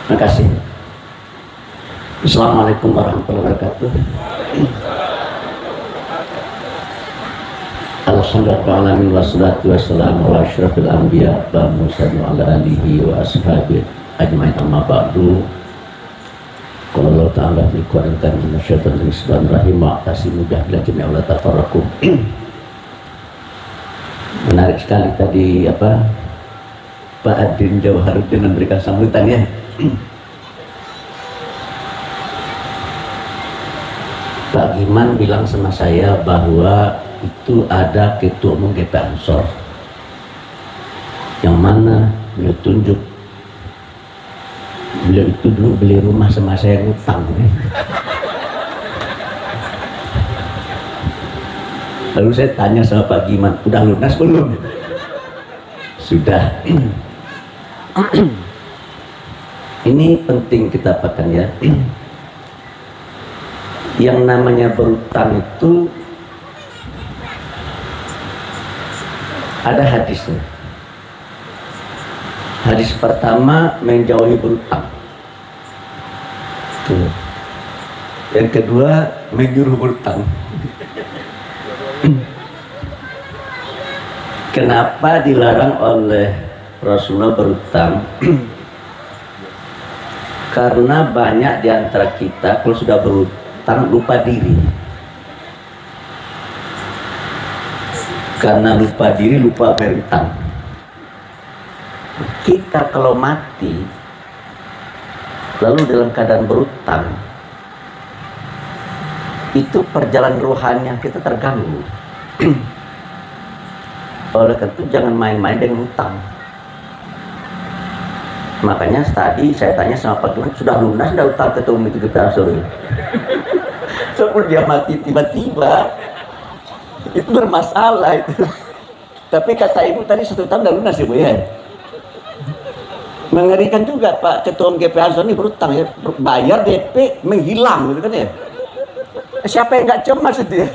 Terima kasih. Assalamualaikum warahmatullahi wabarakatuh. Alhamdulillah wassalatu wassalamu ala asyrafil anbiya wa mursalin ala alihi wa ashabihi ajmain amma ba'du. Qala Allah ta'ala fi Qur'an karim minasyaitonir rahim wa'tasimu bihablillahi jami'an wa la tafarraqu. Menarik sekali tadi Pak Adin Jauharuddin memberikan sambutan ya. Pak Giman bilang sama saya bahwa itu ada ketua umum GP Ansor yang mana beliau tunjuk, beliau itu dulu beli rumah sama saya ngutang. Lalu saya tanya sama Pak Giman, udah lunas belum? Sudah. Ini penting kita pakai ya. Yang namanya berutang itu ada hadisnya. Hadis pertama menjauhi berutang. Tuh. Yang kedua menyuruh berutang. Kenapa dilarang oleh Rasulullah berutang? Karena banyak di antara kita kalau sudah berutang lupa diri. Karena lupa diri, lupa berutang. Kita kalau mati lalu dalam keadaan berutang, itu perjalanan rohani kita terganggu. Oleh karena itu jangan main-main dengan hutang. Makanya tadi saya tanya sama Pak Tuhan, sudah lunas sudah hutang ketua umum itu kita asuh. Sebelum dia mati tiba-tiba, itu bermasalah itu. Tapi kata ibu tadi 1 tahun sudah lunas ya Bu ya. Mengerikan juga Pak ketua umum GP Ansor ini berhutang ya, bayar DP menghilang gitu kan ya. Siapa yang nggak cemas itu ya?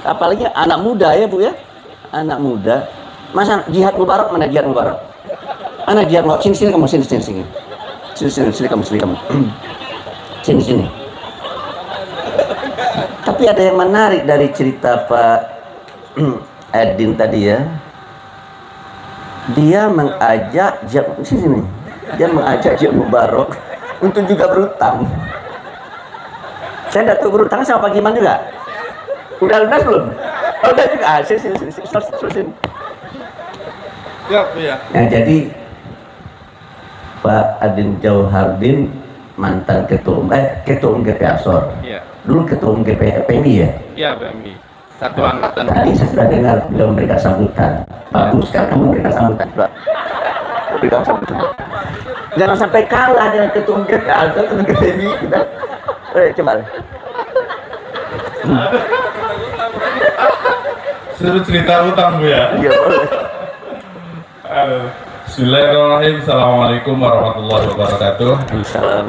Apalagi anak muda ya Bu ya, anak muda. Masa jihad mubarak, mana jihad mubarak? Anak jihad mubarak, sini kamu, sini kamu. Sini. Tapi ada yang menarik dari cerita Pak Adin tadi ya. Dia mengajak sini. Dia mengajak jihad mubarak untuk juga berutang. Saya tidak tahu berutang sama Pak Giman juga. Udah lunas belum? Oh, udah juga. Sini. Ya. Nah, jadi Pak Adin Jauharuddin mantan ketua umum GP Ansor. Iya. Dulu ketua umum GP PMI ya? Iya, PMI. Satu angkatan. Tadi saya sudah dengar beliau memberikan sambutan. Bagus kan kamu memberikan sambutan, Pak. Memberikan sambutan. Jangan sampai kalah dengan ketua umum GP Ansor, ketua umum PMI kita. Coba. Seru cerita utang Bu ya. Iya, boleh. Bismillahirrahmanirrahim. Assalamualaikum warahmatullahi wabarakatuh. Assalam.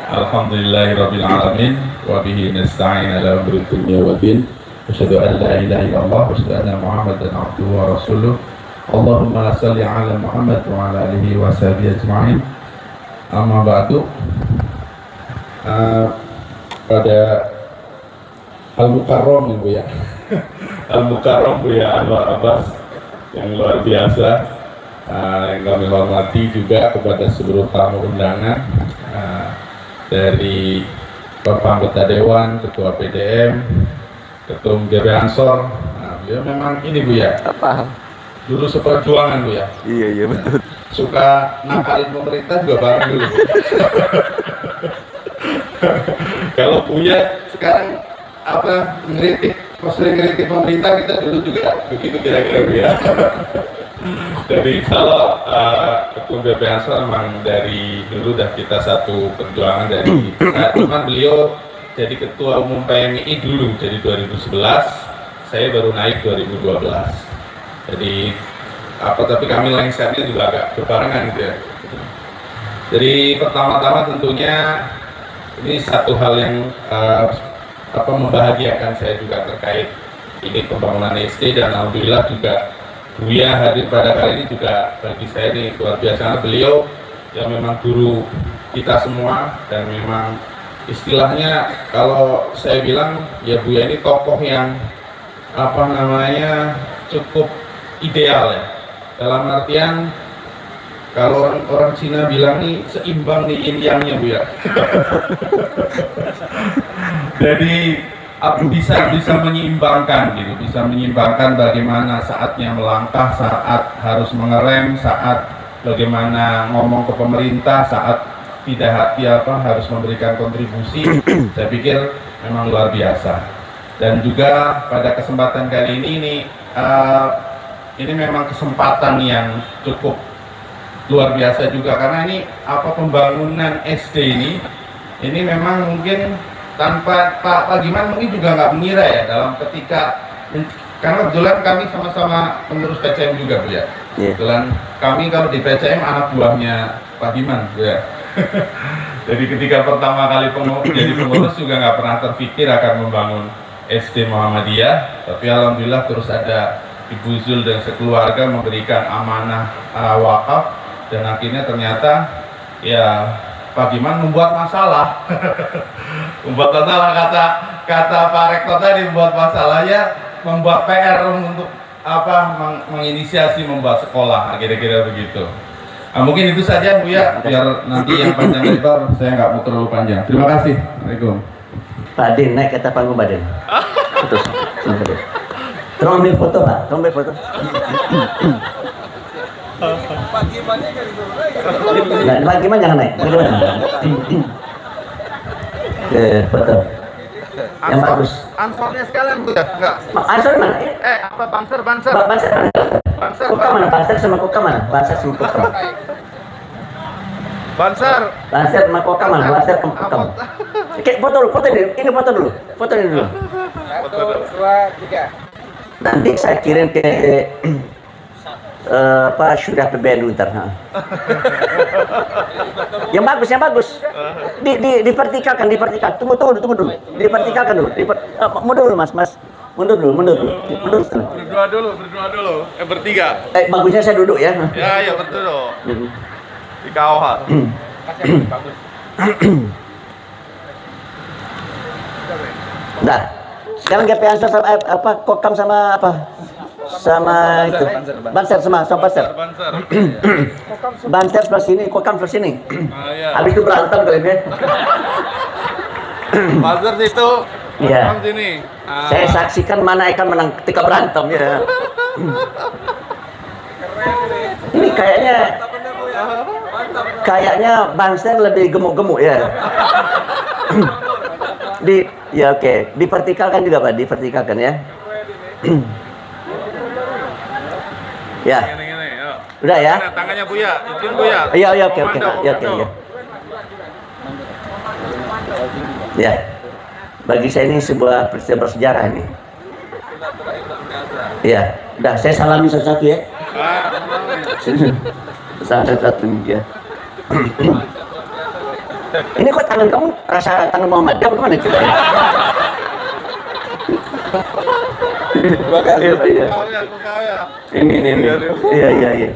Alhamdulillahirabbil alamin wa bihi nasta'in ala umuri dunya wa din. Asyhadu an la ilaha illallah wa asyhadu anna Muhammadan abduhu wa rasuluh. Allahumma shalli ala Muhammad wa ala alihi wa sahbihi ajma'in. Amma ba'du. Pada Al-Mukarram Bu ya. Al-Mukarram Bu ya, Anwar Abbas yang luar biasa. Yang kami hormati juga kepada seluruh tamu undangan, dari Bapak Anggota Dewan, Ketua PDM, Ketua GP Ansor. Beliau memang ini Bu ya, Apa? dulu seperjuangan Bu ya. Iya betul. Suka nakalin pemerintah juga bareng dulu. Kalau Buya sekarang sering ngeritik pemerintah, kita dulu juga begitu kira-kira Bu ya. Jadi kalau Ketua GP Ansor memang dari dulu udah kita satu perjuangan dari cuman beliau jadi Ketua Umum PMI dulu jadi 2011, saya baru naik 2012. Jadi tapi kami lengsernya juga agak berbarengan gitu ya. Jadi pertama-tama tentunya ini satu hal yang membahagiakan saya juga terkait ini pembangunan SD, dan alhamdulillah juga Buya hadir pada kali ini juga bagi saya ini luar biasa, karena beliau ya memang guru kita semua, dan memang istilahnya kalau saya bilang ya Buya ini tokoh yang apa namanya cukup ideal ya, dalam artian kalau orang Cina bilang nih seimbang nih yin yang-nya Buya. Jadi bisa menyeimbangkan gitu, bisa menyeimbangkan bagaimana saatnya melangkah, saat harus mengerem, saat bagaimana ngomong ke pemerintah, saat tidak harus memberikan kontribusi. Saya pikir memang luar biasa. Dan juga pada kesempatan kali ini memang kesempatan yang cukup luar biasa juga, karena ini pembangunan SD ini memang mungkin tanpa Pak Giman mungkin juga nggak mengira ya, dalam karena kebetulan kami sama-sama pengurus PCM juga Bu ya. Kebetulan kami kalau di PCM anak buahnya Pak Giman Bu ya. Jadi ketika pertama kali jadi pengurus juga nggak pernah terpikir akan membangun SD Muhammadiyah, tapi alhamdulillah terus ada Ibu Zul dan sekeluarga memberikan amanah wakaf, dan akhirnya ternyata ya Pak Giman membuat masalah. Membuat masalah, kata Pak Rektor tadi, membuat masalahnya, membuat PR untuk menginisiasi membuat sekolah, kira-kira begitu. Nah, mungkin itu saja Bu ya, biar nanti yang panjang lebar saya nggak mau terlalu panjang. Terima kasih. Assalamualaikum. Pak Din, naik ke atas panggung Pak Din. Terus, tolong ambil foto Pak, tolong ambil foto. Pak Giman jangan naik. Foto. Yang bagus. Ansornya sekalian Bu ya? Enggak. Ansor mana? Banser. Banser mana? Koka mana? Banser sama Koka mana? Banser sama Koka mana? Banser sama Koka mana? Banser sama Koka mana? Oke, foto dulu. Ini foto dulu. Foto ini dulu. 1, 2, 3. Nanti saya kirim ke sudah PBN dulu ntar. Yang bagus. Divertikalkan. Tunggu dulu. Divertikalkan dulu. Mundur dulu Mas. Mundur dulu. Berdua dulu. Bertiga. Bagusnya saya duduk ya. Ya betul loh. Di KOH. Bagus. Nah, sekarang GP Ansor sama Kokam sama sama itu Banser sama Banser. Banser sebelah sini, Kokam sebelah sini. Iya. Habis itu berantem kalian ya. Banser situ. Iya. Sini. Saya saksikan mana ikan menang ketika berantem ya. Ini kayaknya Banser lebih gemuk-gemuk ya. Oke. Divertikalkan juga Pak, divertikalkan ya. Ya. Udah ya? Tangannya Buya, izin Buya. Iya, oke. Ya. Bagi saya ini sebuah peristiwa bersejarah ini. Iya. Udah, saya salami satu-satu ya. Satu-satu ya. Ini kok tangan kamu rasa tangan Muhammad bagaimana coba? Iya. Ini. Iya.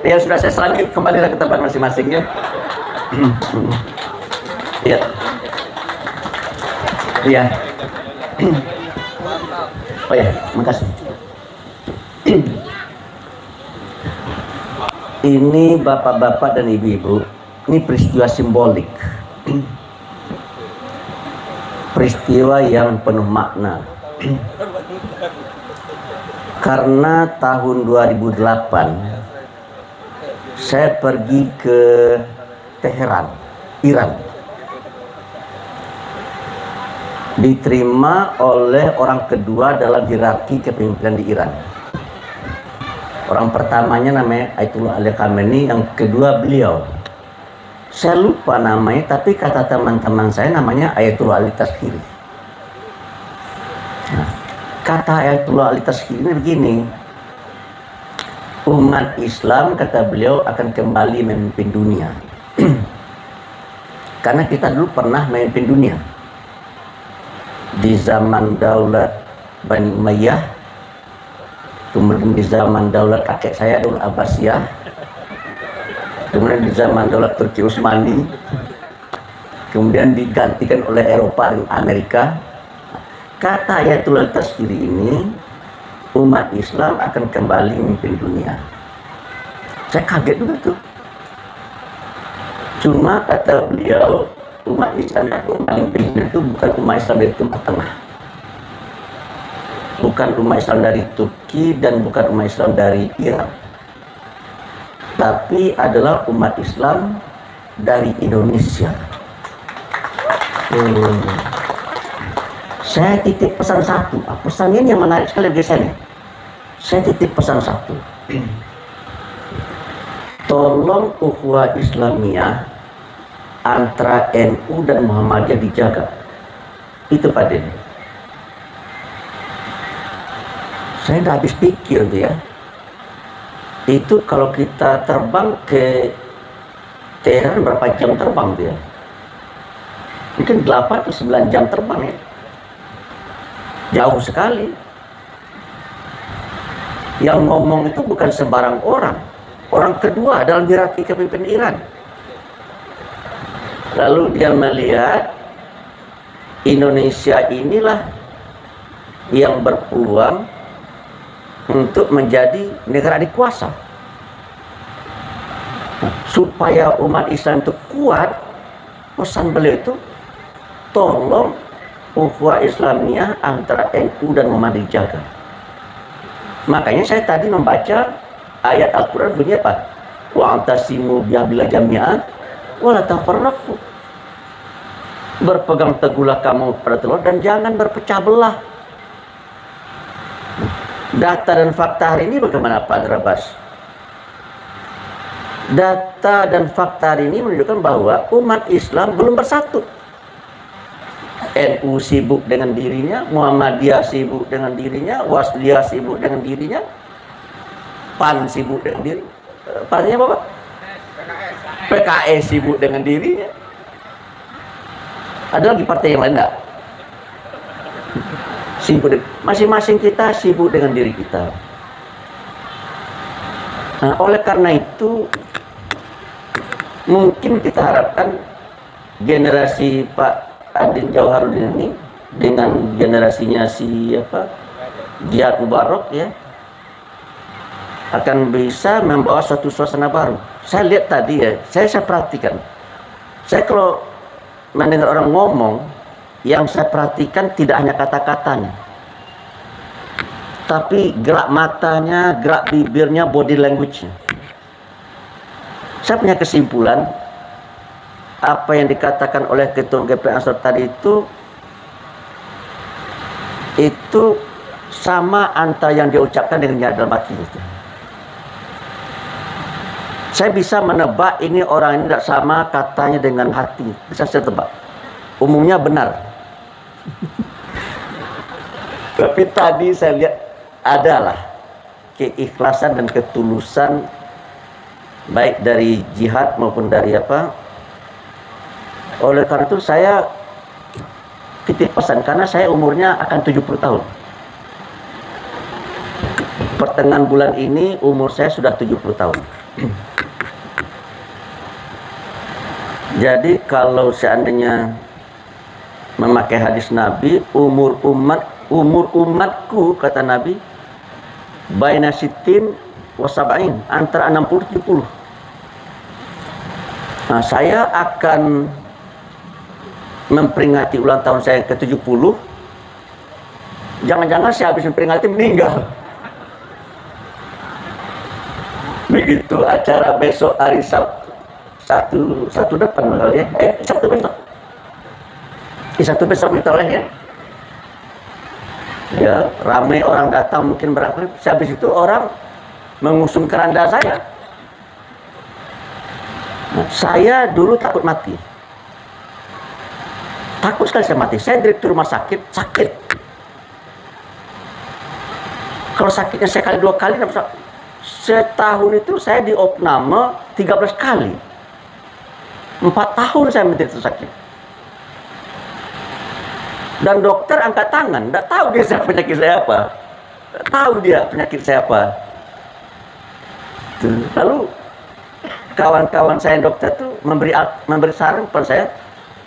Ya sudah, saya selami, kembali ke tempat masing-masing ya. Iya. Oh ya, makasih. Ini bapak-bapak dan ibu-ibu, ini peristiwa simbolik. Peristiwa yang penuh makna. Karena tahun 2008 saya pergi ke Teheran, Iran. Diterima oleh orang kedua dalam hierarki kepemimpinan di Iran. Orang pertamanya namanya Ayatullah Ali Khamenei, yang kedua beliau. Saya lupa namanya, tapi kata teman-teman saya namanya Ayatullah Ali Tashkiri. Nah, kata Ayatullah Ali Tashkiri ini begini, umat Islam, kata beliau, akan kembali memimpin dunia. Karena kita dulu pernah memimpin dunia di zaman daulat Bani Umayyah, kemudian di zaman daulat kakek saya Daul Abbasiyah, kemudian di zaman Daulah Turki Utsmani, kemudian digantikan oleh Eropa dan Amerika. Kata Ayatullah Taskiri ini, umat Islam akan kembali memimpin dunia. Saya kaget juga tuh. Cuma kata beliau, umat Islam yang paling penting itu bukan umat Islam dari Timur Tengah, bukan umat Islam dari Turki, dan bukan umat Islam dari Iran, tapi adalah umat Islam dari Indonesia. Saya titip pesan satu. Pesan ini yang menarik sekali bagi saya. Saya titip pesan satu. Tolong ukhuwah Islamiyah antara NU dan Muhammadiyah dijaga. Itu Pak Den. Saya udah habis pikir tuh ya. Itu kalau kita terbang ke Teheran berapa jam terbang tuh ya? Mungkin 8 atau 9 jam terbang ya. Jauh sekali. Yang ngomong itu bukan sembarang orang. Orang kedua adalah Mirati kepemimpin Iran. Lalu dia melihat Indonesia inilah yang berpeluang untuk menjadi negara adikuasa. Supaya umat Islam itu kuat, pesan beliau itu, tolong ukhuwah Islamiyah antara NU dan Muhammadiyah dijaga. Makanya saya tadi membaca ayat Al-Quran bunyi apa? Wa antasimu bihablillah jami'an wa la tafarraqu. Berpegang teguhlah kamu pada Allah dan jangan berpecah belah. Data dan fakta hari ini bagaimana Pak Drabas? Data dan fakta hari ini menunjukkan bahwa umat Islam belum bersatu. NU sibuk dengan dirinya, Muhammadiyah sibuk dengan dirinya, Wasliyah sibuk dengan dirinya, PAN sibuk dengan diri. Partai apa Pak? PKS sibuk dengan dirinya. Ada lagi partai yang lain enggak? Sibuk, masing-masing kita sibuk dengan diri kita. Nah, oleh karena itu mungkin kita harapkan generasi Pak Adin Jauharudin ini dengan generasinya si Jihad Mubarak ya akan bisa membawa suatu suasana baru. Saya lihat tadi ya, saya perhatikan. Saya kalau mendengar orang ngomong, yang saya perhatikan tidak hanya kata-katanya, tapi gerak matanya, gerak bibirnya, body language-nya. Saya punya kesimpulan, apa yang dikatakan oleh Ketua GP Ansor tadi itu sama antara yang diucapkan dengan yang dalam hati itu. Saya bisa menebak ini orang ini tidak sama katanya dengan hati. Bisa saya tebak. Umumnya benar. Tapi tadi saya lihat adalah keikhlasan dan ketulusan baik dari Jihad maupun dari Oleh karena itu saya titip pesan, karena saya umurnya akan 70 tahun. Pertengahan bulan ini umur saya sudah 70 tahun. Jadi kalau seandainya memakai hadis Nabi, umur umatku kata Nabi, baina sitin wa sab'in, antara 60 70. Nah, saya akan memperingati ulang tahun saya ke-70. Jangan-jangan saya habis memperingati meninggal. Begitu acara besok hari Sabtu, Sabtu depan kali ya. Sabtu besok. Sabtu besok kita ya. Ya, ramai orang datang mungkin berapa. Habis itu orang mengusung keranda saya. Nah, saya dulu takut mati. Takut sekali saya mati. Saya direktur rumah sakit. Kalau sakitnya saya kali 2 kali, setahun itu saya di opname 13 kali. 4 tahun saya menderita sakit. Dan dokter angkat tangan, tidak tahu dia penyakit saya apa. Tahu dia penyakit saya apa. Lalu kawan-kawan saya dokter tuh memberi saran pada saya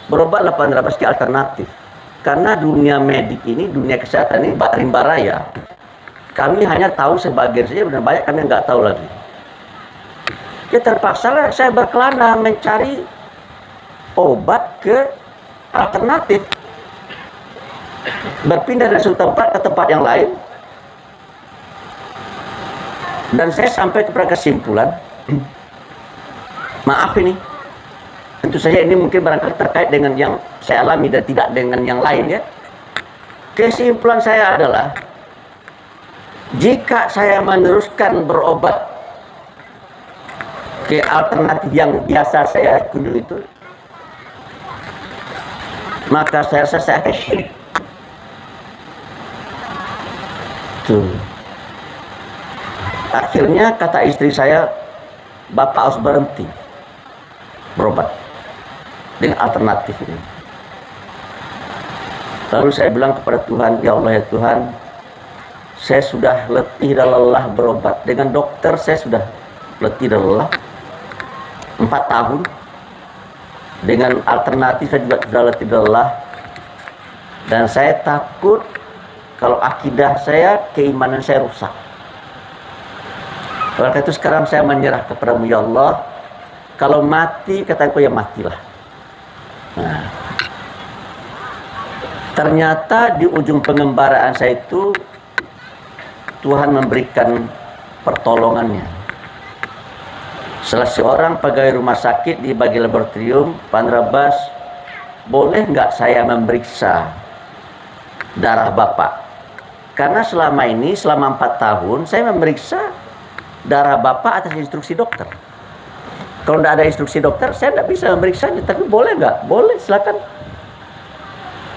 berobatlah Pak Andra meski alternatif. Karena dunia medik ini, dunia kesehatan ini rimba raya. Kami hanya tahu sebagian saja, benar banyak kami nggak tahu lagi. Ya terpaksa lah saya berkelana mencari obat ke alternatif. Berpindah dari satu tempat ke tempat yang lain. Dan saya sampai kepada kesimpulan, maaf ini, tentu saja ini mungkin barangkali terkait dengan yang saya alami dan tidak dengan yang lain ya. Kesimpulan saya adalah, jika saya meneruskan berobat ke alternatif yang biasa saya kunjungi itu, maka saya rasa saya akan syirik. Tuh. Akhirnya kata istri saya, Bapak harus berhenti berobat dengan alternatif ini. Lalu saya bilang kepada Tuhan, ya Allah ya Tuhan, saya sudah letih dan lelah berobat. Dengan dokter saya sudah letih dan lelah 4 tahun. Dengan alternatif saya juga sudah letih dan lelah. Dan saya takut kalau akidah saya, keimanan saya rusak. Oleh karena itu sekarang saya menyerah kepadamu ya Allah. Kalau mati kataku ya matilah. Nah, ternyata di ujung pengembaraan saya itu Tuhan memberikan pertolongannya. Salah seorang pegawai rumah sakit di bagian laboratorium, Pak Andra Bas, boleh nggak saya memeriksa darah Bapak? Karena selama ini, selama 4 tahun, saya memeriksa darah Bapak atas instruksi dokter. Kalau tidak ada instruksi dokter, saya tidak bisa memeriksanya. Tapi boleh nggak? Boleh, silakan.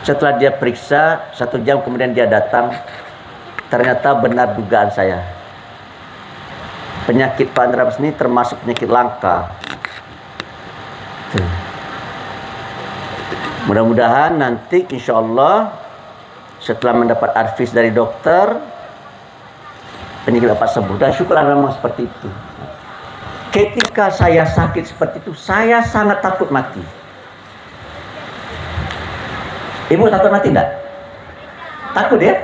Setelah dia periksa, 1 jam kemudian dia datang. Ternyata benar dugaan saya. Penyakit Pak Andra ini termasuk penyakit langka. Mudah-mudahan nanti insya Allah setelah mendapat advice dari dokter, penyakit Bapak sembuh. Dan syukurlah memang seperti itu. Ketika saya sakit seperti itu, saya sangat takut mati. Ibu takut mati enggak? Takut ya?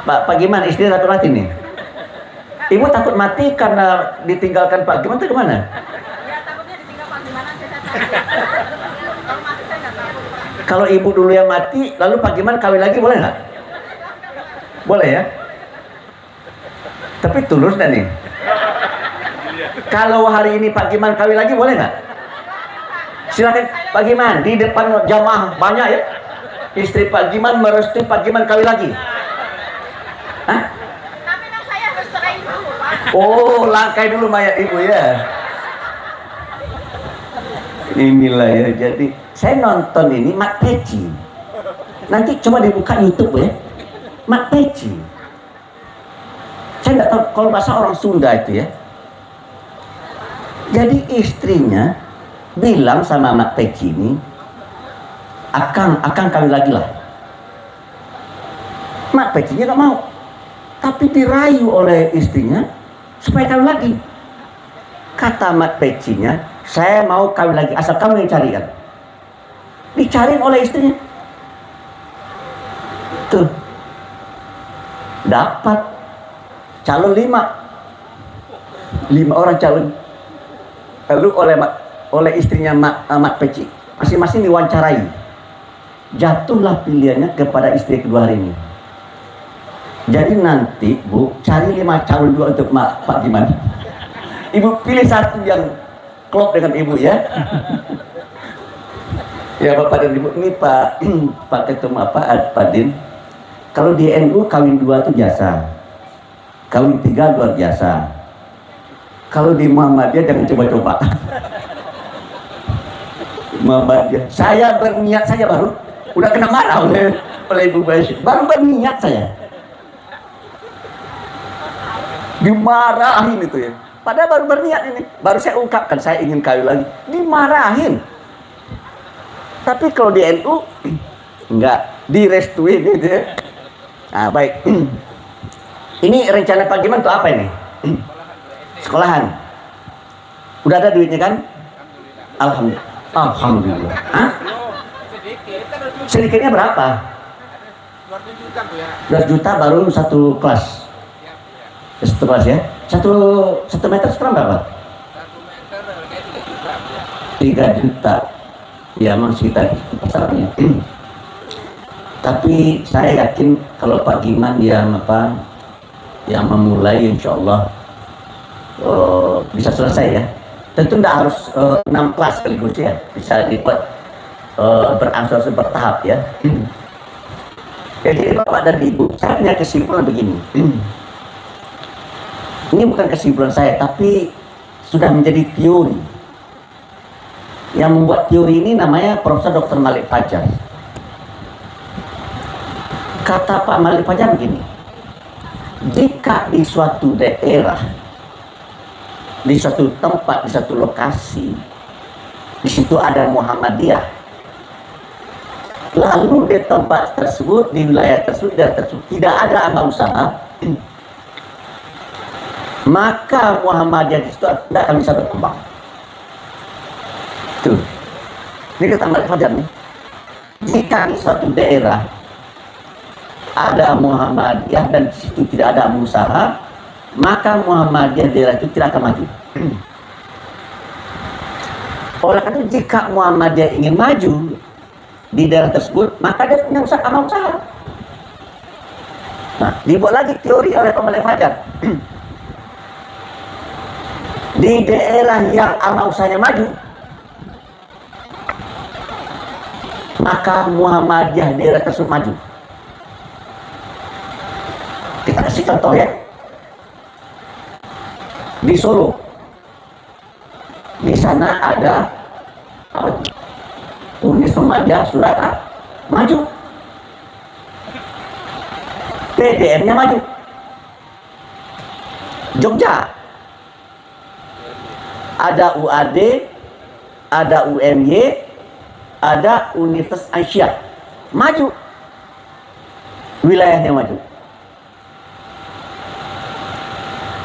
Pak gimana? Istri takut mati nih? Ibu takut mati karena ditinggalkan Pak Giman itu kemana? Ya takutnya ditinggal Pak Giman aja saya takut. Kalau mati saya nggak takut. Kalau ibu dulu yang mati, lalu Pak Giman kawin lagi boleh nggak? Boleh ya? Tapi tulus dan nih. Kalau hari ini Pak Giman kawin lagi boleh nggak? Silakan Pak Giman, di depan jamaah banyak ya. Istri Pak Giman merestui Pak Giman kawin lagi. Hah? Tapi kan saya harus cerai dulu Pak. Oh, langkai dulu mayat ibu ya. Inilah ya, jadi saya nonton ini Mak Peci. Nanti coba dibuka YouTube ya. Mak Peci. Saya nggak tahu kalau bahasa orang Sunda itu ya. Jadi istrinya bilang sama Mak Peci ini, akan kawin lagi lah. Mak Pecinya nggak mau, tapi dirayu oleh istrinya supaya kawin lagi. Kata Mak Pecinya, saya mau kawin lagi asal kamu yang carikan. Dicariin oleh istrinya. Tuh, dapat calon 5 orang calon. Lalu oleh istrinya Mak Peci masing-masing diwawancarai. Jatuhlah pilihannya kepada istri kedua hari ini. Jadi nanti Bu cari 5 calon dua untuk Pak Giman. Ibu pilih satu yang klop dengan ibu ya. Ya Bapak dan Ibu, ini Pak Ketum Pak Din. Kalau di NU kawin 2 itu jasa, kawin 3 luar biasa. Kalau di Muhammadiyah jangan coba-coba. Muhammadiyah, saya berniat saja baru udah kena marah oleh Ibu Baisyir. Baru berniat saya dimarahin itu ya. Padahal baru berniat ini, baru saya ungkapkan saya ingin kawin lagi, dimarahin. Tapi kalau di NU enggak, direstuin gitu ya. Nah baik. Ini rencana Pak Giman untuk apa ini? Sekolahan. Udah ada duitnya kan? Alhamdulillah. Alhamdulillah. Hah? Sedikit, kan 2 juta. Sedikitnya berapa? 2 juta Bu ya. 2 juta baru satu kelas. Ya, Satu kelas ya. Satu meter sekarang berapa? 1 meter kayak 3 juta Bu ya. 3 juta. Ya memang sekitar pasarnya. Tapi saya yakin kalau Pak Giman yang memulai, insya Allah bisa selesai ya. Tentu tidak harus 6 kelas sekaligus ya, bisa dibuat berangsur bertahap ya. Jadi Bapak dan Ibu, saya punya kesimpulan begini. Ini bukan kesimpulan saya, tapi sudah menjadi teori. Yang membuat teori ini namanya Profesor Dr. Malik Fajar. Kata Pak Malik Fajar begini, jika di suatu daerah, di suatu tempat, di suatu lokasi, di situ ada Muhammadiyah, lalu di tempat tersebut, di wilayah tersebut, tidak ada amal usaha, maka Muhammadiyah di situ tidak akan bisa berkembang. Tuh, ini kata Malik Fajar nih. Jika di suatu daerah ada Muhammadiyah dan di situ tidak ada usaha, maka Muhammadiyah daerah itu tidak akan maju. Oleh karena itu, jika Muhammadiyah ingin maju di daerah tersebut, maka dia punya amal usaha. Nah, dibuat lagi teori oleh Pak Malik Fajar. Di daerah yang amal usahanya maju, maka Muhammadiyah daerah tersebut maju. Kita kasih contoh ya. Di Solo, di sana ada Unis Muhammadiyah Surata maju, PDM-nya maju. Jogja ada UAD, ada UMY, ada Universitas Aisyah maju, wilayahnya maju.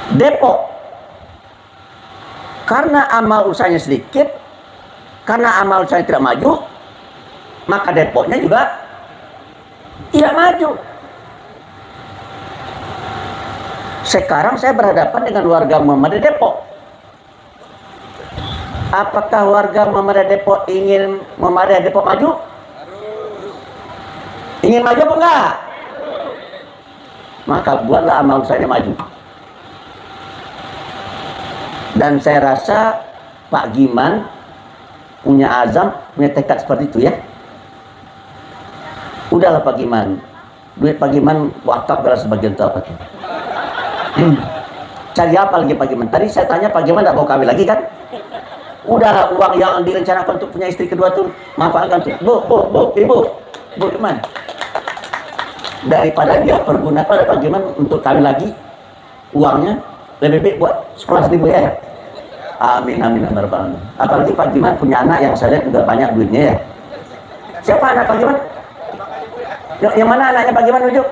Depok, karena amal usahanya sedikit, karena amal usahanya tidak maju, maka Depoknya juga tidak maju. Sekarang saya berhadapan dengan warga Muhammadiyah Depok. Apakah warga Muhammadiyah Depok ingin Muhammadiyah Depok maju? Ingin maju apa enggak? Maka buatlah amal usahanya maju. Dan saya rasa Pak Giman punya azam, punya tekad seperti itu ya. Udahlah Pak Giman, duit Pak Giman wakaf adalah sebagian itu apa? Cari apa lagi Pak Giman? Tadi saya tanya Pak Giman tidak mau kawin lagi kan? Udahlah, uang yang direncanakan untuk punya istri kedua tuh manfaatkan tuh. Ibu Giman. Daripada dia pergunakan oleh Pak Giman untuk kawin lagi, uangnya lebih baik buat sekolah sendiri ya. Amin amin amin amin. Apalagi Pak Giman punya anak yang saya lihat juga banyak duitnya ya. Siapa anak Pak Giman? Yang mana anaknya Pak Giman ujuk?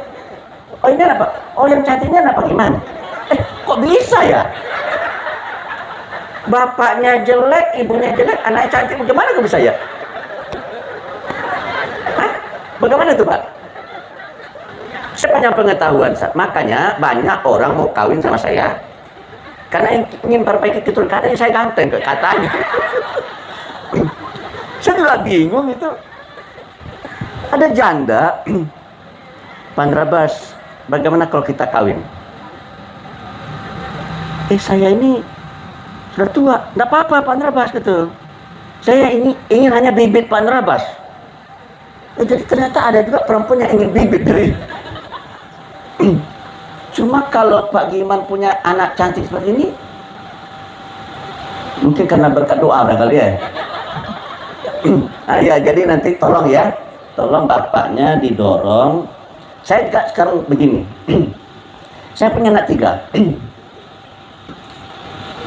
Oh ini anak Pak. Oh yang cantik ini anak Pak Giman. Kok bisa ya? Bapaknya jelek, ibunya jelek, anaknya cantik, bagaimana kok bisa ya? Hah? Bagaimana itu Pak? Sepanjang pengetahuan, makanya banyak orang mau kawin sama saya. Karena ingin perbaiki keturunan, katanya saya ganteng, katanya. Saya juga bingung itu. Ada janda, Pandrabas, bagaimana kalau kita kawin? Saya ini sudah tua, tidak apa-apa Pandrabas gitu. Saya ingin hanya bibit Pandrabas. Jadi ternyata ada juga perempuan yang ingin bibit dari. Cuma kalau Pak Giman punya anak cantik seperti ini, mungkin karena berkat doa kali ya. Nah, ya jadi nanti tolong ya, tolong bapaknya didorong. Saya juga sekarang begini, saya punya anak 3.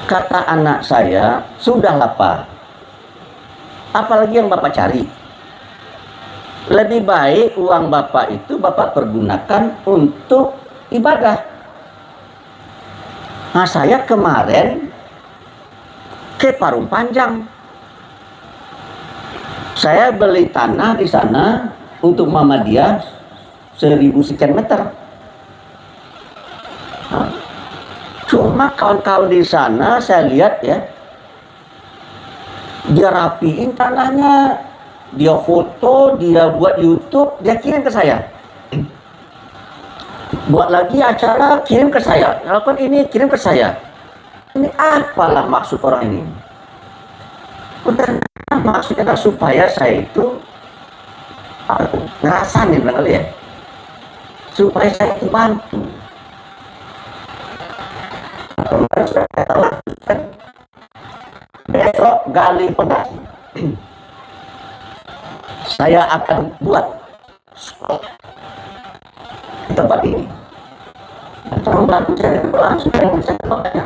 Kata anak saya, sudahlah Pak, apalagi yang Bapak cari? Lebih baik uang Bapak itu Bapak pergunakan untuk ibadah. Nah saya kemarin ke Parung Panjang. Saya beli tanah di sana untuk Muhammadiyah 1000 sekian meter. Nah, cuma kawan-kawan di sana saya lihat ya, dia rapiin tanahnya, dia foto, dia buat YouTube, dia kirim ke saya. Buat lagi acara, kirim ke saya. Lakukan ini, kirim ke saya. Ini apalah maksud orang ini? Udah, maksudnya supaya saya itu ngerasain kali ya, supaya saya itu bantu. Besok gali pondasi, saya akan buat sekolah di tempat ini. Tolong bantu saya langsung saya doanya.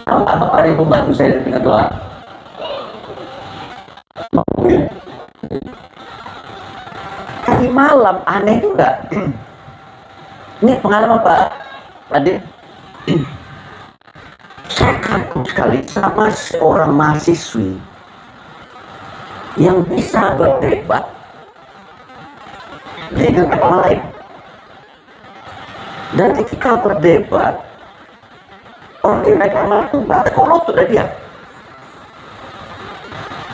Kalau Bapak Ibu bantu saya dengan doa. Tadi malam aneh juga. Ini pengalaman Pak Ade. Saya kagum sekali sama seorang mahasiswi yang bisa berdebat dengan orang lain. Dan ketika berdebat, orang yang agama itu berkolot dari dia.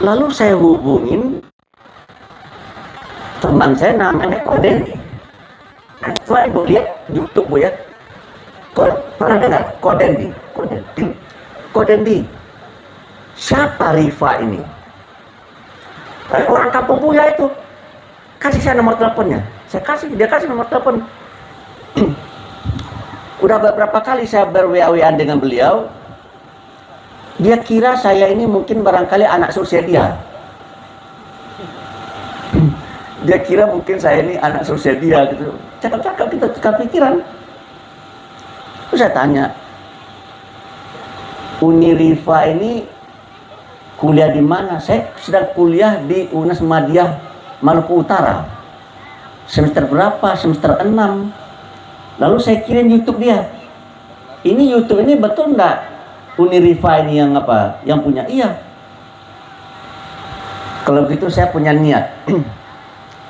Lalu saya hubungin teman saya namanya Kodendi. Coba ibu lihat YouTube bu ya. Pernah dengar Kodendi? Kodendi. Siapa Rifa ini? Orang kampung Buya itu. Kasih saya nomor teleponnya. Dia kasih nomor telepon. Udah beberapa kali saya ber-WA-WA dengan beliau. Dia kira saya ini mungkin barangkali anak sosial dia. Dia kira mungkin saya ini anak sosial dia gitu. Cakap-cakap kita tukar pikiran. Terus saya tanya, Uni Rifa ini kuliah di mana? Saya sedang kuliah di UNAS Muhammadiyah Maluku Utara. Semester berapa? Semester 6. Lalu saya kirim YouTube dia. Ini YouTube ini betul enggak Uni Rifa ini yang apa? Yang punya? Iya. Kalau begitu saya punya niat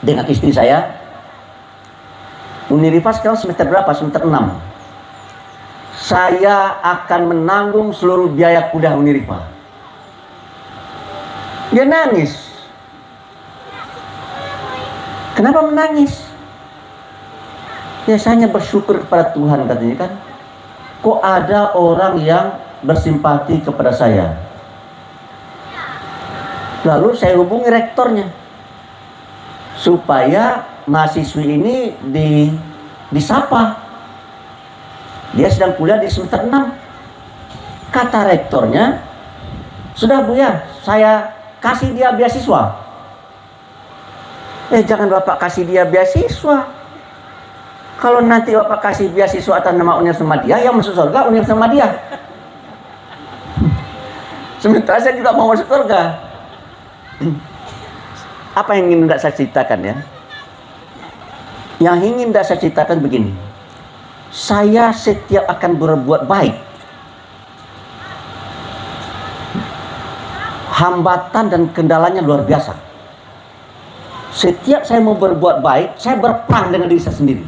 dengan istri saya. Uni Rifa sekarang semester berapa? Semester 6. Saya akan menanggung seluruh biaya kuliah Uni Rifa. Dia nangis. Kenapa menangis? Biasanya bersyukur kepada Tuhan katanya kan. Kok ada orang yang bersimpati kepada saya. Lalu saya hubungi rektornya supaya mahasiswi ini disapa. Dia sedang kuliah di semester 6. Kata rektornya, sudah Bu ya, saya kasih dia beasiswa. Jangan Bapak kasih dia beasiswa. Kalau nanti Bapak kasih beasiswa atas nama Universitas Muhammadiyah, yang masuk surga Universitas Muhammadiyah. Sementara saya juga mau masuk surga. Apa yang ingin saya ceritakan ya? Yang ingin saya ceritakan begini. Saya setiap akan berbuat baik. Hambatan dan kendalanya luar biasa. Setiap saya mau berbuat baik, saya berperang dengan diri saya sendiri.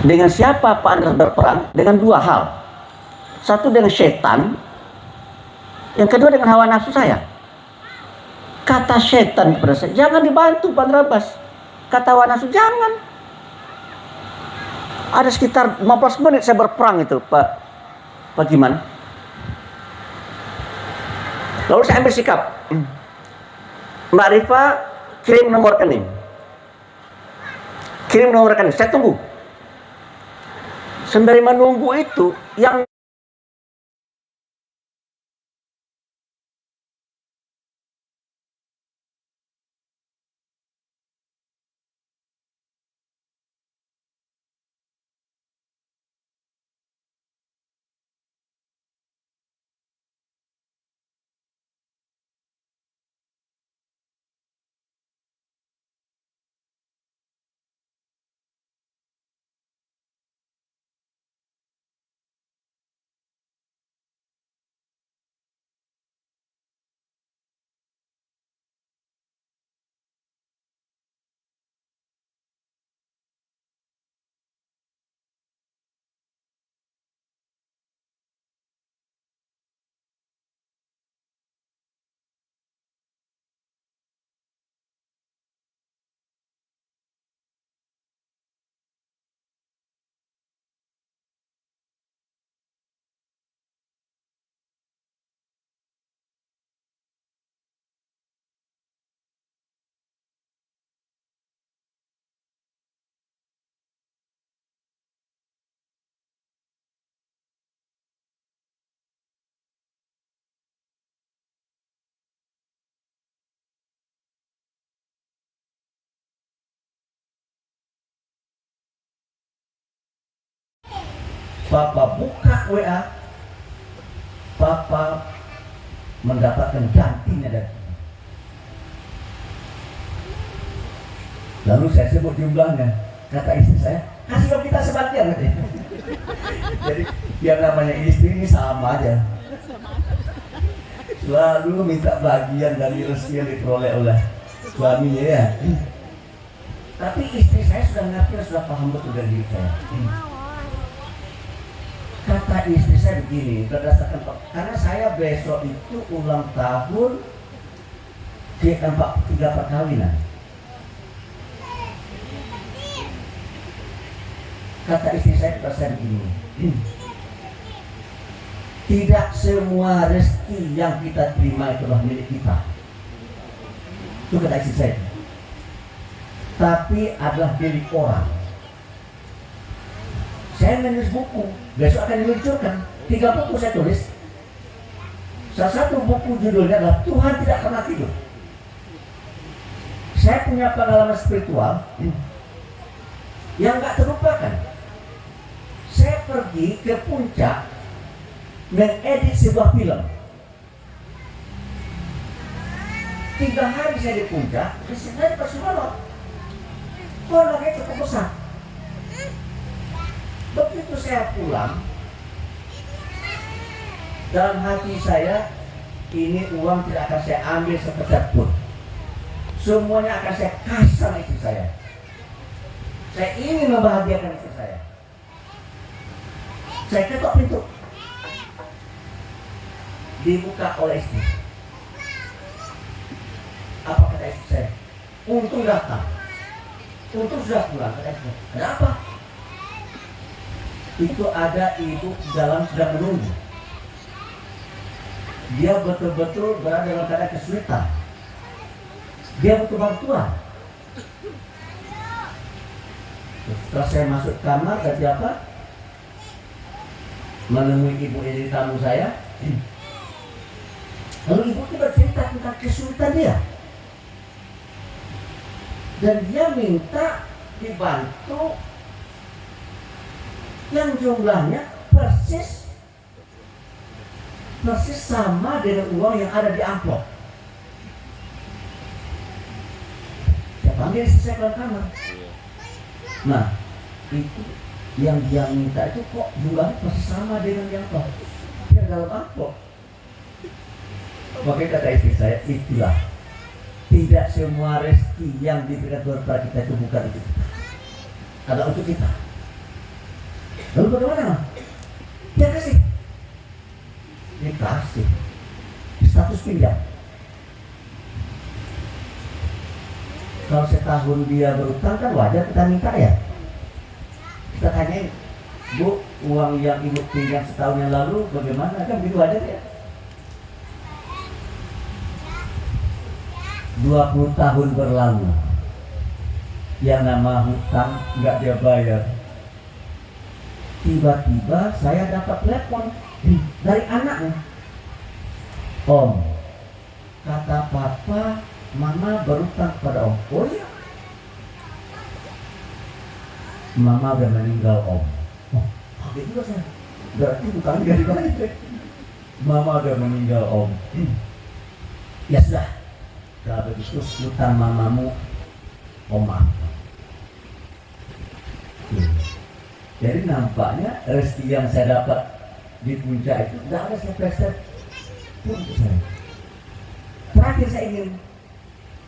Dengan siapa Pak Andreas berperang? Dengan dua hal. Satu dengan setan, yang kedua dengan hawa nafsu saya. Kata setan kepada saya, jangan dibantu Pak Andreas. Kata hawa nafsu, jangan. Ada sekitar 15 menit saya berperang itu Pak Giman. Lalu saya ambil sikap. Mbak Rifa, kirim nomor rekening. Kirim nomor rekening, saya tunggu. Sembari menunggu itu, yang Papa buka WA, Papa mendapatkan gantinya dari. Lalu saya sebut jumlahnya, kata istri saya, kasih dong kita sebagian katanya. Jadi yang namanya istri ini sama aja, selalu minta bagian dari rezeki yang diperoleh oleh suaminya ya. Tapi istri saya sudah ngerti, sudah paham betul dari diri saya. Kata istri saya begini, berdasarkan karena saya besok itu ulang tahun ke-43 perkawinan. Kata istri saya begini, tidak semua rezeki yang kita terima itulah milik kita. Itu kata istri saya. Tapi adalah milik orang. Saya menulis buku, besok akan diluncurkan. 3 buku saya tulis. Salah satu buku judulnya adalah Tuhan Tidak Pernah Tidur. Saya punya pengalaman spiritual yang gak terlupakan. Saya pergi ke puncak mengedit sebuah film. 3 hari saya di puncak, saya dikasih honor. Honornya cukup besar. Begitu saya pulang, dalam hati saya, ini uang tidak akan saya ambil sepeser pun. Semuanya akan saya kasih sama istri saya. Saya ingin membahagiakan istri saya. Saya ketok pintu, dibuka oleh istri. Apa kata istri saya? Untung datang, untung sudah pulang. Kata istri, ada apa? Itu ada ibu dalam sedang menunggu. Dia betul-betul berada dalam keadaan kesulitan. Dia butuh bantuan. Setelah saya masuk kamar, tadi apa? Menemui ibu ini tamu saya. Lalu ibu itu bercerita tentang kesulitan dia. Dan dia minta dibantu yang jumlahnya persis sama dengan uang yang ada di amplop. Saya panggil istri saya ke kamar. Nah, itu yang dia minta itu kok jumlahnya persis sama dengan yang apa? Yang dalam amplop. Makanya kata istri saya, itulah tidak semua rezeki yang diberikan Tuhan kepada kita itu bukan untuk kita, adalah untuk kita. Lalu bagaimana? Dia kasih. Dikasih. Status pinjam. Kalau setahun dia berutang kan wajar kita minta ya. Kita tanyain, Bu, uang yang ibu pinjam setahun yang lalu bagaimana? Kan begitu wajar ya. 20 tahun berlalu, yang nama hutang nggak dia bayar. Tiba-tiba saya dapat telepon dari anaknya. Om, kata papa, mama berutang kepada om. Oh iya, mama udah meninggal om. Oh, kaget juga saya. Berarti hutang gak dibayar. Mama udah meninggal om. Ya sudah, kalau begitu hutang mamamu om maafkan. Jadi nampaknya rezeki yang saya dapat di puncak itu tidak ada sepeser pun untuk saya. Terakhir saya ingin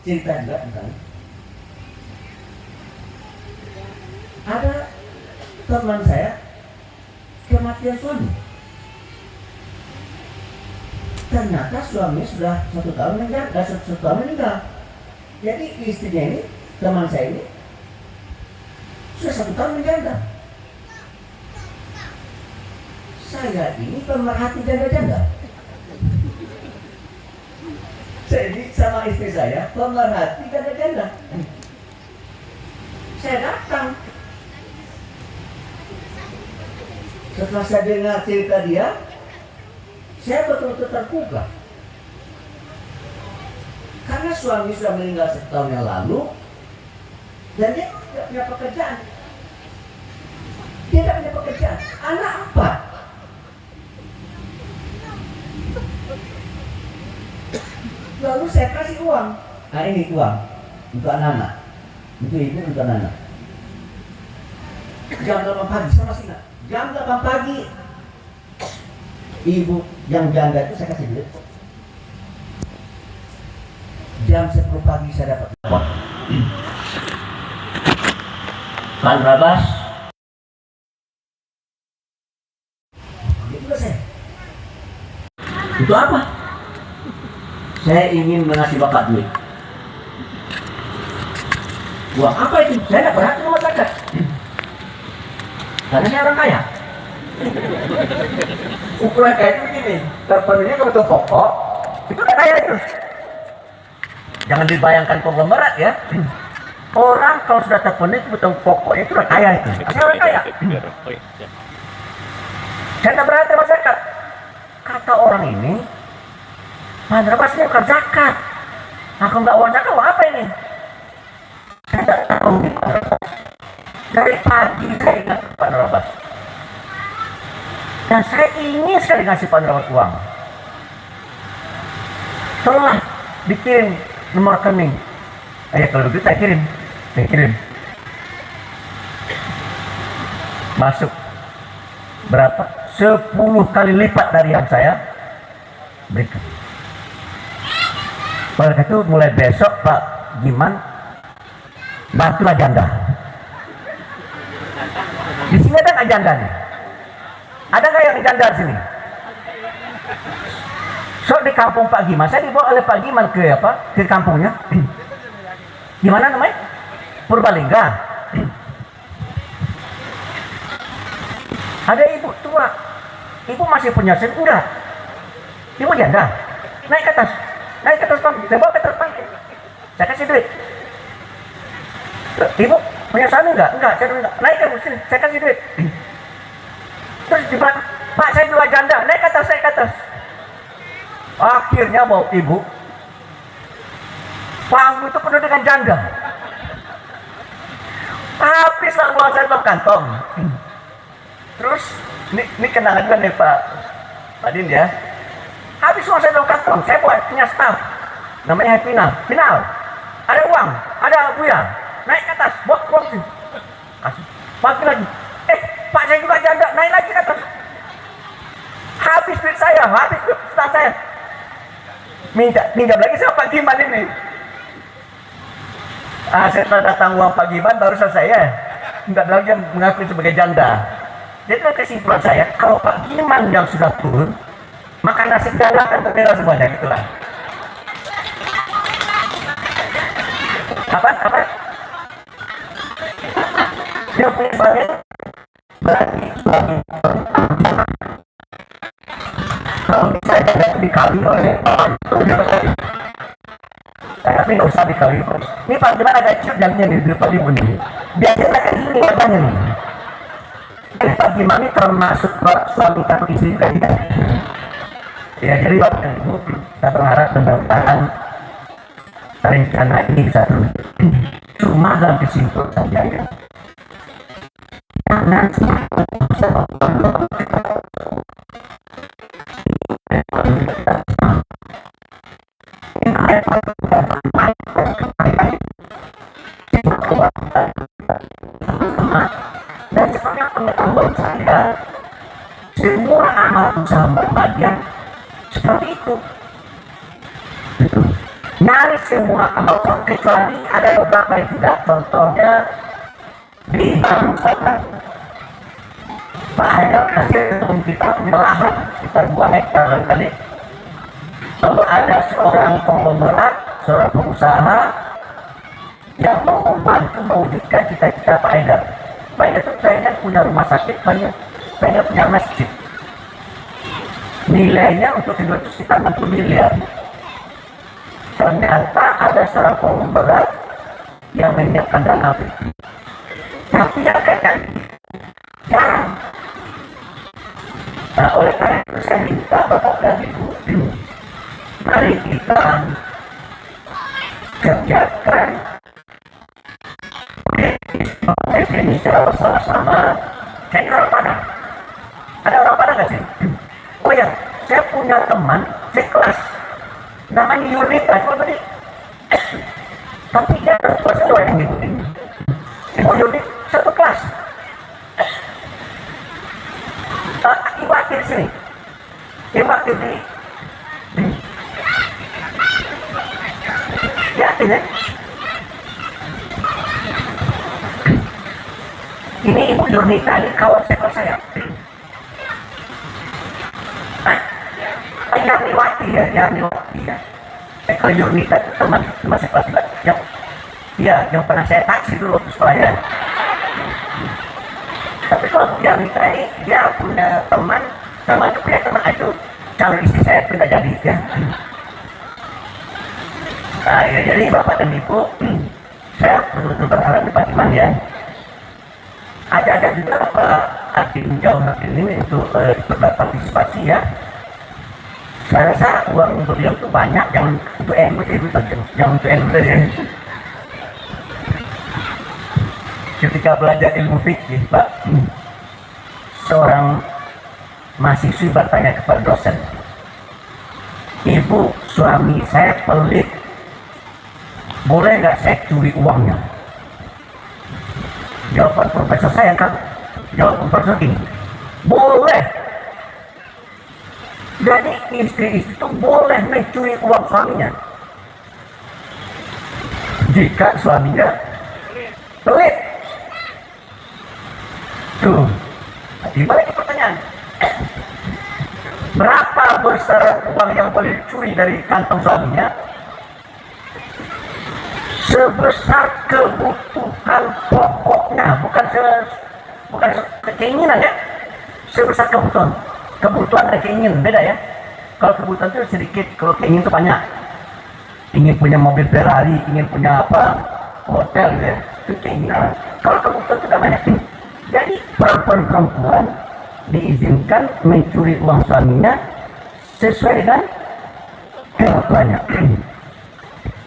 cerita juga tentang ada teman saya kematian suami. Ternyata suami sudah 1 tahun meninggal, 1 tahun meninggal. Jadi istrinya ini, teman saya ini sudah 1 tahun meninggal. Saya ini pemerhati janda-janda. Saya ini sama istri saya pemerhati janda-janda. Saya datang. Setelah saya dengar cerita dia, saya betul-betul tergugah. Karena suami sudah meninggal 1 tahun yang lalu, dan dia tidak punya pekerjaan. Dia tidak punya pekerjaan. kerjaan. Anak apa? Lalu saya kasih uang. Nah ini uang untuk anak-anak, untuk ibu, untuk anak-anak. Jam 8 pagi, sama sih nggak? Jam 8 pagi, ibu yang janda itu saya kasih duit. Jam 10 pagi saya dapat uang. Pak Rabas, itu saya. Itu apa? Saya ingin mengasih bapak duit. Uang apa itu? Saya tidak berhak rumah zakat. Karena saya orang kaya. Ukuran kaya itu begini, terpenuhnya kebutuhan pokok, itu udah kaya itu. Jangan dibayangkan konglomerat ya. Orang kalau sudah terpenuhi kebutuhan pokoknya itu udah kaya itu. Saya orang kaya. Saya tidak berhak rumah zakat. Kata orang ini, madrasahnya bukan zakat. Aku nggak uang zakat, uang apa ini? Saya tidak tahu. Dari pagi saya ingat Pak Narabas. Dan saya ingin sekali ngasih Pak Narabas uang. Setelah dikirim nomor rekening, kalau begitu saya kirim. Masuk berapa? 10 kali lipat dari yang saya berikan. Oleh itu mulai besok Pak Giman bantulah janda. Di sini ada nggak janda nih? Ada nggak yang janda di sini? So di kampung Pak Giman, saya dibawa oleh Pak Giman ke apa? Ke kampungnya. Gimana namanya? Purbalingga. Ada ibu tua. Ibu masih punya SIM? Enggak. Ibu janda. Naik ke atas panggung. Saya bawa ke atas panggung. Saya kasih duit. Ibu punya suami enggak? Enggak, saya enggak. Naik ke sini, saya kasih duit. Terus di belakang, Pak saya dua janda. Naik ke atas, saya ke atas. Akhirnya bawa ibu. Panggung itu penuh dengan janda. Habislah uang saya dalam kantong. Terus ini kenangan juga nih Pak Din ya. Habis uang saya dalam kantong, saya punya staff namanya Final. Ada uang, ada buya. Naik ke atas, bawa uang sih. Kasih. Pagi lagi. Pak saya juga janda, naik lagi ke atas. Habis duit saya, habis duit staff saya. Minjam lagi sama Pak Giman ini. Setelah datang uang Pak Giman baru selesai ya. Enggak lagi mengakui sebagai janda. Jadi kesimpulan saya, kalau Pak Giman yang sudah turun, maka nasib janda akan berbeda semuanya gitulah. Apa? Dia punya sebagai berarti kalau saya dikawin oleh tapi nggak usah dikawin. Ini Pak Giman agak ciut jadinya nih di depan ibu nih. Biasanya kayak gini katanya nih. Pak Giman ini termasuk suami atau istri juga tidak. Ya jadi Bapak Ibu kita berharap mudah-mudahan rencana ini bisa terwujud. Cuma dalam kesimpulan saja ya. Jangan dan seperti pengetahuan saya, semua amal usaha berbahagia seperti itu. Nyaris semua amal usaha kecuali ada beberapa yang tidak. Contohnya di bangsa Pak Haidar kasih kita melahan sekitar 2 hektar kali. Lalu ada seorang konglomerat, seorang pengusaha yang mau membantu mewujudkan cita-cita Pak Haidar. Pak Haidar itu pengen punya rumah sakit, pengen punya masjid. Nilainya untuk kedua itu sekitar 60 miliar. Ternyata ada seorang konglomerat yang menyiapkan dana itu. Tapi yang kata jarang. Nah, oleh karena itu saya minta Bapak dan Ibu, mari kita kerjakan ini secara bersama-sama Saya kira orang Padang. Ada orang Padang nggak sih? Oh ya, saya punya teman sekelas namanya Yunita, coba tadi. Tapi dia kelas dua yang ngikutin. Oh Yunit satu kelas. Ibu akhir sini. Ibu akhir di yakin ya? Ini Ibu Yunita, ini kawan sekolah saya. Yang lewati ya. Kalau Yunita itu teman sekolah saya. Yang pernah saya taksi dulu ke sekolahnya. Tapi kalau Yunita ini, dia punya teman itu calon istri saya tidak jadi ya. Nah, ya, jadi Bapak dan Ibu, saya betul-betul berharap di Pak Iman ya. Ada juga Pak Artinjau ini untuk berpartisipasi ya. Saya rasa uang untuk dia itu banyak, jangan untuk itu jangan untuk ya. Ketika belajar ilmu fikih, Pak, seorang mahasiswi bertanya kepada dosen, "Ibu, suami saya pelit, boleh nggak saya curi uangnya?" Jawaban profesor saya kan, jawaban profesor ini, boleh. Jadi istri itu boleh mencuri uang suaminya jika suaminya pelit. Tuh, dibalik pertanyaan, berapa besar uang yang boleh dicuri dari kantong suaminya? Sebesar kebutuhan pokoknya, bukan keinginan ya. Sebesar kebutuhan dan keinginan beda ya. Kalau kebutuhan itu sedikit, kalau keinginan itu banyak. Ingin punya mobil Ferrari, ingin punya hotel ya, itu keinginan. Kalau kebutuhan itu tidak banyak. Jadi perempuan diizinkan mencuri uang suaminya sesuai dengan kebutuhannya.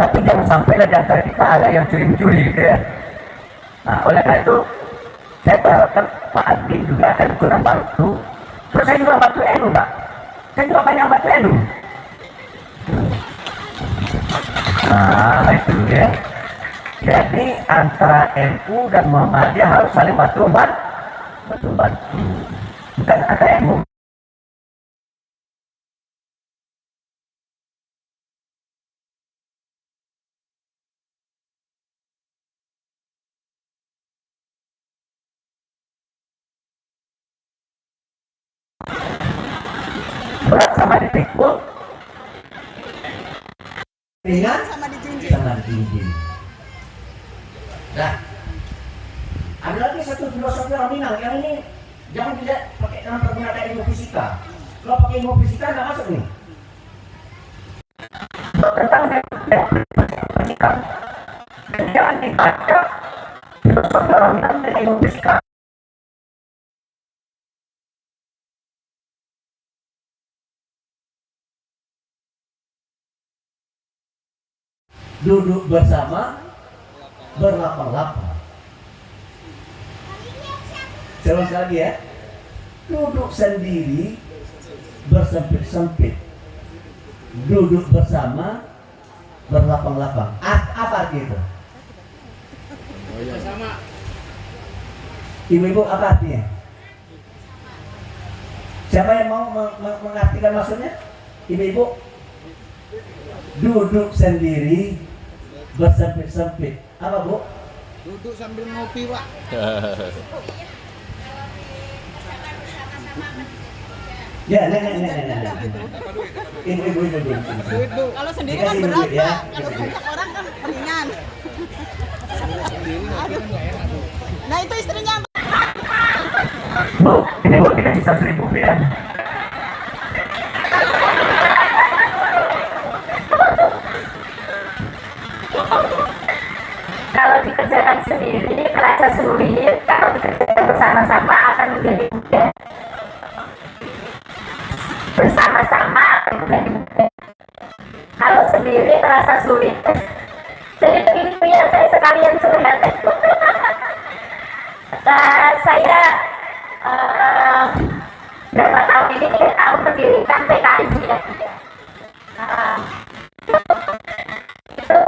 Tapi jangan sampai di antara kita ada yang curi-curi gitu ya. Nah, oleh karena itu saya berharapkan Pak Adi juga akan kurang bantu. Terus saya juga bantu NU, Pak. Saya juga banyak bantu NU. Nah, itu ya. Jadi antara NU dan Muhammadiyah harus saling bantu. Bukan antara NU. Berat sama dipikul, ringan sama dijinjing. Nah, ada lagi satu filosofi orang Minang yang ini jangan tidak pakai dalam pergunakan ilmu fisika. Kalau pakai ilmu fisika nggak masuk nih. Tentang fisika, jangan dibaca filosofi orang Minang dengan ilmu fisika. Duduk bersama, berlapang-lapang. Saya ulang lagi ya. Duduk sendiri, bersempit-sempit. Duduk bersama, berlapang-lapang. Apa artinya itu? Bersama. Ibu-ibu, apa artinya? Siapa yang mau mengartikan maksudnya? Ibu-ibu? Duduk sendiri, bersempit-sempit. Apa, Bu? Duduk sambil ngopi, Pak. Ya, Ibu. Kalau sendiri kan berat, Pak. Kalau banyak orang kan ringan. Nah, itu istrinya. Bu, ini Bu dikasih 100.000 ya. Kalau dikerjakan sendiri terasa sulit, kalau dikerjakan bersama-sama akan menjadi mudah. Bersama-sama akan menjadi mudah. Kalau sendiri terasa sulit. Jadi begini Bu ya, saya sekalian curhat. Saya eh, berapa tahun ini 3 tahun mendirikan PKI ya. Itu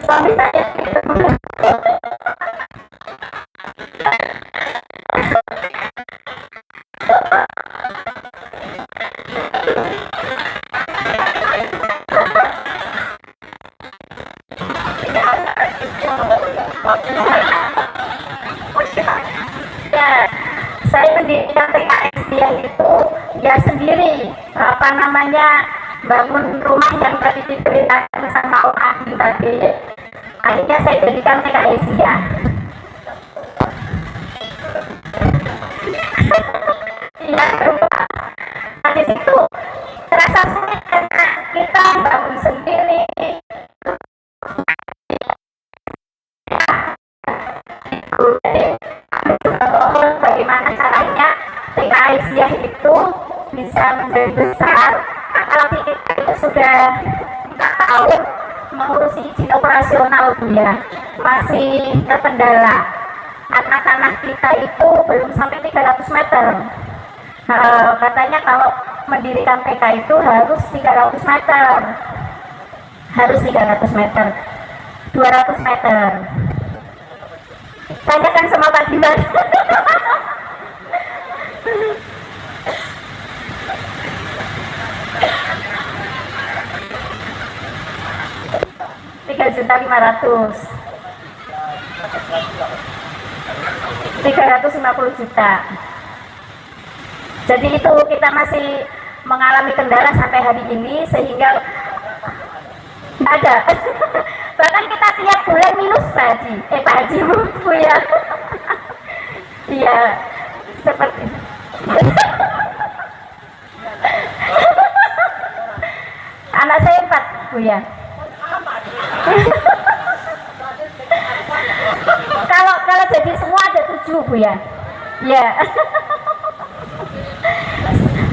suami saya itu ya, saya mendirikan PKI dia itu ya sendiri, apa namanya, bangun rumah yang tadi diceritakan sama Om Adi tadi. Akhirnya saya jadikan PKI dia. Iya, di situ terasa sulit karena kita bangun sendiri. Bagaimana caranya PKI Siah itu bisa menjadi besar. Kalau kita itu sudah 4 tahun mengurusi izin operasional ya, masih terkendala karena tanah kita itu belum sampai 300 meter. Katanya kalau mendirikan PK itu harus 300 meter, harus 300 meter, 200 meter. Tanyakan sama Pak Dimas. Rp3.500.000, 350 juta. Jadi itu kita masih mengalami kendala sampai hari ini sehingga nggak ada. Bahkan kita tiap bulan minus Pak Haji Bu ya. Iya, seperti anak saya 4 Bu ya. Kalau jadi semua ada 7 Bu ya. Ya.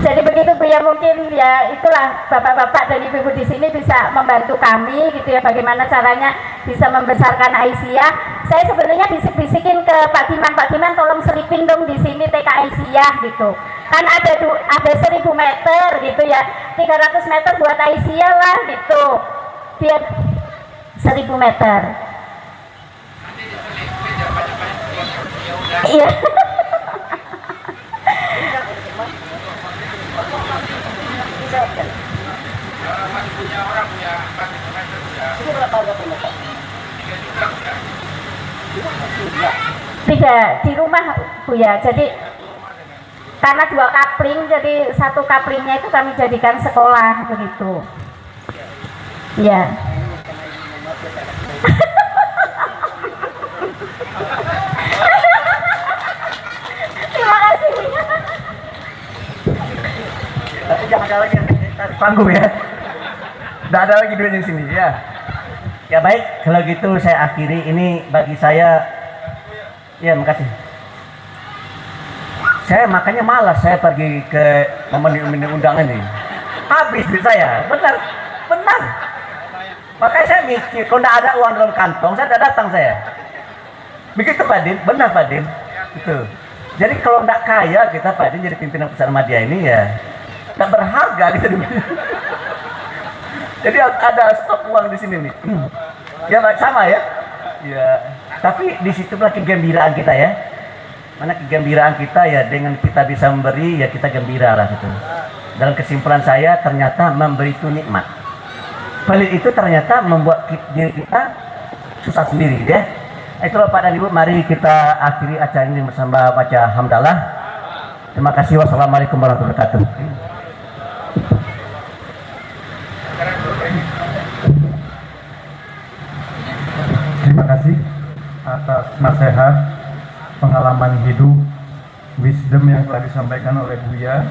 Jadi begitu Bu ya, mungkin ya itulah bapak-bapak dan ibu-ibu di sini bisa membantu kami gitu ya, bagaimana caranya bisa membesarkan Aisyah. Saya sebenarnya bisik-bisikin ke Pak Diman tolong selipin dong di sini TK Aisyah gitu. Kan ada 1000 meter gitu ya, 300 meter buat Aisyah lah gitu. Biar 1000 meter. Iya. Tidak di rumah Bu ya, jadi karena 2 kapling, jadi 1 kaplingnya itu kami jadikan sekolah begitu ya. Terima kasih Bu ya. Tapi jangan ada lagi yang panggung ya. Tidak ada lagi duit di sini ya. Ya baik, kalau gitu saya akhiri. Ini bagi saya, ya makasih. Saya makanya malas saya pergi ke memenuhi undangan ini. Habis duit saya, benar. Makanya saya mikir, kalau tidak ada uang dalam kantong, saya tidak datang saya. Begitu Pak Din, benar Pak Din. Itu. Jadi kalau tidak kaya kita Pak Din jadi pimpinan pusat media ini ya, tidak berharga gitu. Jadi ada stok uang di sini nih. Ya sama ya. Ya. Tapi disitulah kegembiraan kita ya. Mana kegembiraan kita ya, dengan kita bisa memberi ya kita gembira lah gitu. Dalam kesimpulan saya ternyata memberi itu nikmat. Pelit itu ternyata membuat diri kita susah sendiri ya. Itulah Pak dan Ibu, mari kita akhiri acara ini bersama baca hamdalah. Terima kasih. Wassalamualaikum warahmatullahi wabarakatuh. Terima kasih atas nasihat, pengalaman hidup, wisdom yang telah disampaikan oleh Buya.